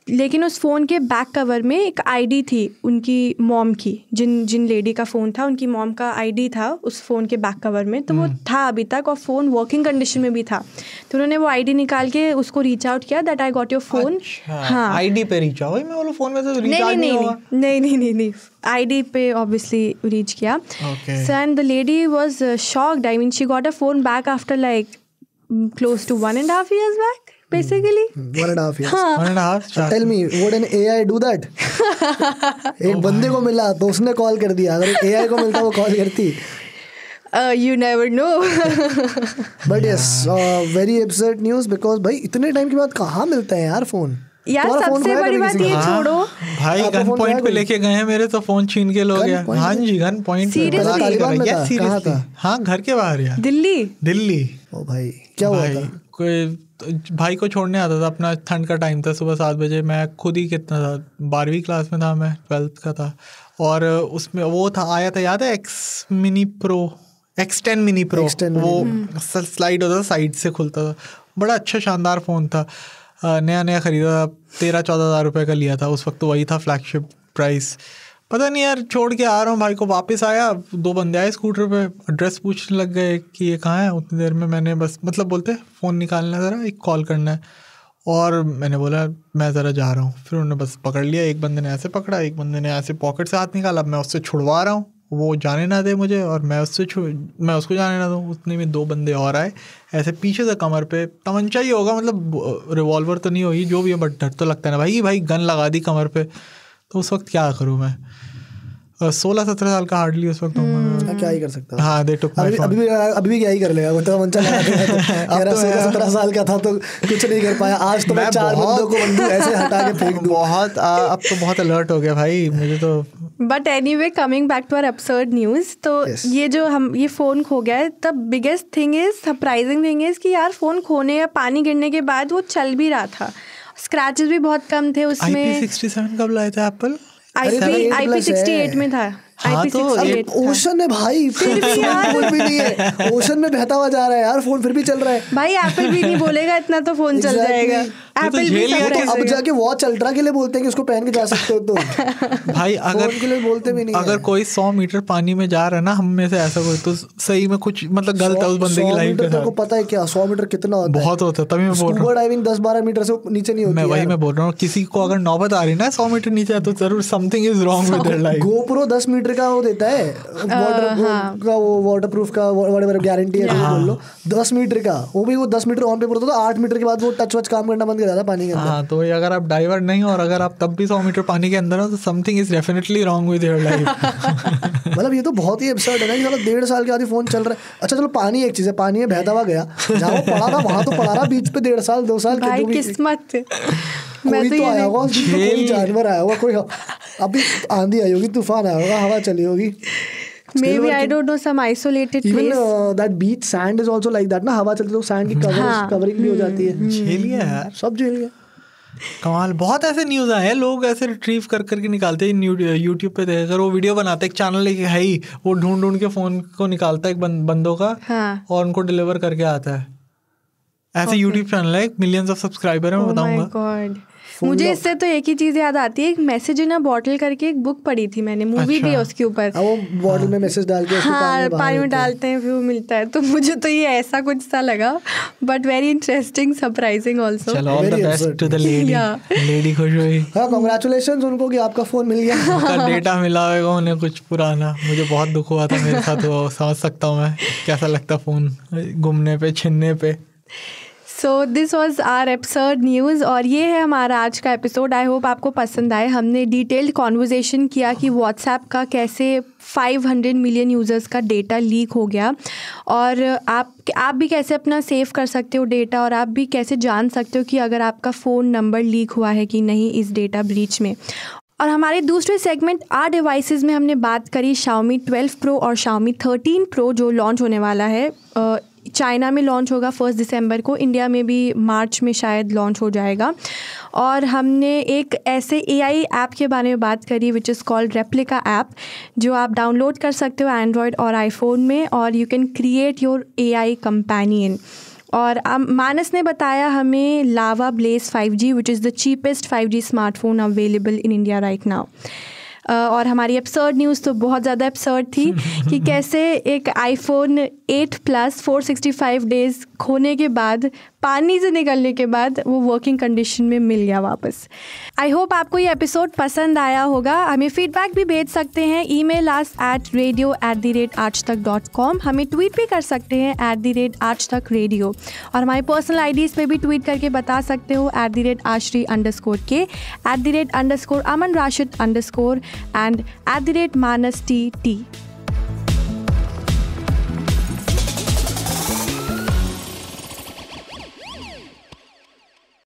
लेकिन उस फ़ोन के बैक कवर में एक आईडी थी उनकी मॉम की. जिन लेडी का फ़ोन था उनकी मॉम का आईडी था उस फ़ोन के बैक कवर में. तो वो था अभी तक, और फ़ोन वर्किंग कंडीशन में भी था. तो उन्होंने वो आईडी निकाल के उसको रीच आउट किया that I got your phone. हाँ, आईडी पे रीच आउट. मैं बोला फ़ोन में तो रिचार्ज नहीं आईडी पे ऑब्वियसली रीच किया. So and the lady was shocked. I mean she got a phone back after like close to 1.5 years back, basically. 1.5 years. 1.5. Tell me, would an AI do that? एक बंदे को मिला तो उसने call कर दिया. अगर AI को मिलता वो कॉल करती. You never know. But yes, very absurd news because भाई इतने टाइम के बाद कहाँ मिलता है यार फ़ोन. यार सबसे बड़ी बात ये छोड़ो भाई, गन पॉइंट पे लेके गए हैं मेरे तो फोन छीन के लोग. हाँ जी, गन पॉइंट पे. हाँ, घर के बाहर यार. दिल्ली. ओ भाई क्या हुआ था? कोई भाई को छोड़ने आता था. अपना ठंड का टाइम था, सुबह 7 बजे. मैं खुद ही कितना था, 12वीं क्लास में था, मैं 12th का था. और उसमें वो था, आया था याद है, X10 Mini Pro. वो स्लाइड होता था, साइड से खुलता था. बड़ा अच्छा शानदार फ़ोन था. नया खरीदा था, 13-14 हज़ार रुपये का लिया था उस वक्त. तो वही था फ्लैगशिप प्राइस. पता नहीं यार, छोड़ के आ रहा हूँ भाई को. वापस आया, 2 बंदे आए स्कूटर पे, एड्रेस पूछने लग गए कि ये कहाँ है. उतनी देर में मैंने बस मतलब बोलते फ़ोन निकालना है ज़रा, एक कॉल करना है. और मैंने बोला मैं ज़रा जा रहा हूँ. फिर उन्होंने बस पकड़ लिया. एक बंदे ने ऐसे पकड़ा, एक बंदे ने ऐसे पॉकेट से हाथ निकाला. अब मैं उससे छुड़वा रहा हूँ, वो जाने ना दे मुझे और मैं उसको जाने ना दूँ. उतने में 2 बंदे और आए, ऐसे पीछे से कमर पे तमंचा ही होगा, मतलब रिवॉल्वर तो नहीं होगी, जो भी है, बट डर तो लगता है ना भाई गन लगा दी कमर पे. तो उस वक्त क्या करूँ मैं. 16-17 साल का हार्डली उस वक्त हूँ. क्या ही कर सकता. हाँ, दे टुक माय फोन. अभी भी क्या ही कर लेगा. तो मंचा लगा देगा. 16-17 साल का था तो कुछ नहीं कर पाया. आज तो मैं 4 बंदों को बंदूक ऐसे हटा के फेंक दूँ. बहुत अब तो बहुत अलर्ट हो गया भाई मुझे तो. But anyway, coming back to our absurd news. तो ये जो ये फ़ोन खो गया है, the biggest thing is, surprising thing is कि यार फ़ोन खोने या पानी गिरने के बाद वो चल भी रहा था. स्क्रैचेस भी बहुत कम थे उसमें. IP67 कब लाया था एप्पल? IP68 में था. हाँ तो ओशन है भाई, फिर भी नहीं है. ओशन में बहता हुआ जा रहा है यार फोन, फिर भी चल रहा है भाई. एप्पल भी नहीं बोलेगा इतना तो फोन चल जाएगा. एप्पल भी अब जाके वॉच अल्ट्रा के लिए बोलते हैं कि उसको पहन के जा सकते हो. तो भाई अगर के लिए बोलते भी नहीं. अगर कोई 100 मीटर पानी में जा रहा है ना, हम में से ऐसा कोई, तो सही में कुछ मतलब गलत है उस बंदे की लाइफ में. को पता है क्या 100 मीटर कितना होता है? बहुत होता है. तभी मैं बोल रहा हूँ डाइविंग 10-12 मीटर से नीचे नहीं होती. मैं बोल रहा हूँ किसी को अगर नौबत आ रही ना 100 मीटर नीचे, तो जरूर something is wrong with their life. GoPro 10 meter का वो देता है वाटरप्रूफ का गारंटी है. बोल लो 10 मीटर का, वो भी वो 10 मीटर ऑन पेपर होता था. 8 मीटर के बाद वो टच वच काम करना बंद कर देता पानी के अंदर. हाँ, तो अगर आप डाइवर नहीं हो और अगर आप तब भी 100 मीटर पानी के अंदर हो, तो something is definitely wrong with your life. मतलब ये तो बहुत ही अब्सर्ड है ना कि चलो 1.5 साल के बाद फोन चल रहा है. अच्छा चलो पानी एक चीज है, पानी में बहता हुआ गया, जहाँ वो पड़ा था वहां तो पड़ा रहा, बीच पे 1.5 साल 2 साल भाई किस्मत. कोई तो आया होगा, कोई जानवर आया होगा, कोई अभी आंधी आई होगी, तूफान आया होगा, हवा चली होगी. Maybe I don't know, some isolated even place. that beach sand is also like that ना. हवा चलती तो सैंड की कवरिंग भी हो जाती है. झेल गया यार, सब झेल गया. कमाल. बहुत ऐसे न्यूज़ आए हैं, लोग ऐसे रिट्रीव करके निकालते हैं. यूट्यूब पे देखकर वो वीडियो बनाते हैं. एक चैनल लेके है ही, वो ढूंढ के फ़ोन को निकालता है एक बंदों का. हाँ. और उनको डिलीवर करके आता है. ऐसे यूट्यूब चैनल है, मिलियंस ऑफ सब्सक्राइबर है, मैं बताऊंगा. मुझे इससे तो एक ही चीज़ याद आती है, एक मैसेज इन अ बॉटल करके एक बुक पढ़ी थी मैंने, मूवी भी है उसके ऊपर। वो बॉटल में मैसेज डाल के हाँ, पानी में डालते हैं फिर वो मिलता है। तो मुझे तो ये ऐसा कुछ सा लगा, but very interesting, surprising also. चलो, all the best to the lady. Lady खुश हुई। हाँ, कांग्रेचुलेशंस उनको कि आपका फोन मिल गया। उनका डेटा मिला होगा उन्हें कुछ पुराना। मुझे बहुत दुख हुआ था मेरे साथ, वो समझ सकता हूँ मैं कैसा लगता फ़ोन गुमने पे, छिनने पे। So this was our absurd news, और ये है हमारा आज का एपिसोड। आई होप आपको पसंद आए। हमने डिटेल्ड कॉन्वर्जेसन किया कि व्हाट्सएप का कैसे 500 मिलियन यूज़र्स का डेटा लीक हो गया, और आप भी कैसे अपना सेव कर सकते हो डेटा, और आप भी कैसे जान सकते हो कि अगर आपका फ़ोन नंबर लीक हुआ है कि नहीं इस डेटा ब्रीच में। और हमारे दूसरे सेगमेंट आर डिवाइसेस में हमने बात करी Xiaomi 12 Pro और Xiaomi 13 Pro जो लॉन्च होने वाला है। चाइना में लॉन्च होगा 1 दिसंबर को, इंडिया में भी मार्च में शायद लॉन्च हो जाएगा। और हमने एक ऐसे AI ऐप के बारे में बात करी which is called replica app, जो आप डाउनलोड कर सकते हो एंड्रॉयड और आईफोन में, और you can create your AI companion. और मानस ने बताया हमें Lava blaze 5G which is the cheapest 5G smartphone available in India right now. और हमारी एब्सर्ड न्यूज़ तो बहुत ज़्यादा एब्सर्ड थी कि कैसे एक iPhone 8 Plus 465 डेज़ खोने के बाद, पानी से निकलने के बाद वो वर्किंग कंडीशन में मिल गया वापस। आई होप आपको ये एपिसोड पसंद आया होगा। हमें फीडबैक भी भेज सकते हैं, ईमेल us at radio@aajtak.com। हमें ट्वीट भी कर सकते हैं @aajtakradio, और हमारे पर्सनल IDs पे भी ट्वीट करके बता सकते हो @ashri_k, @amanrashid_ and @manast_t।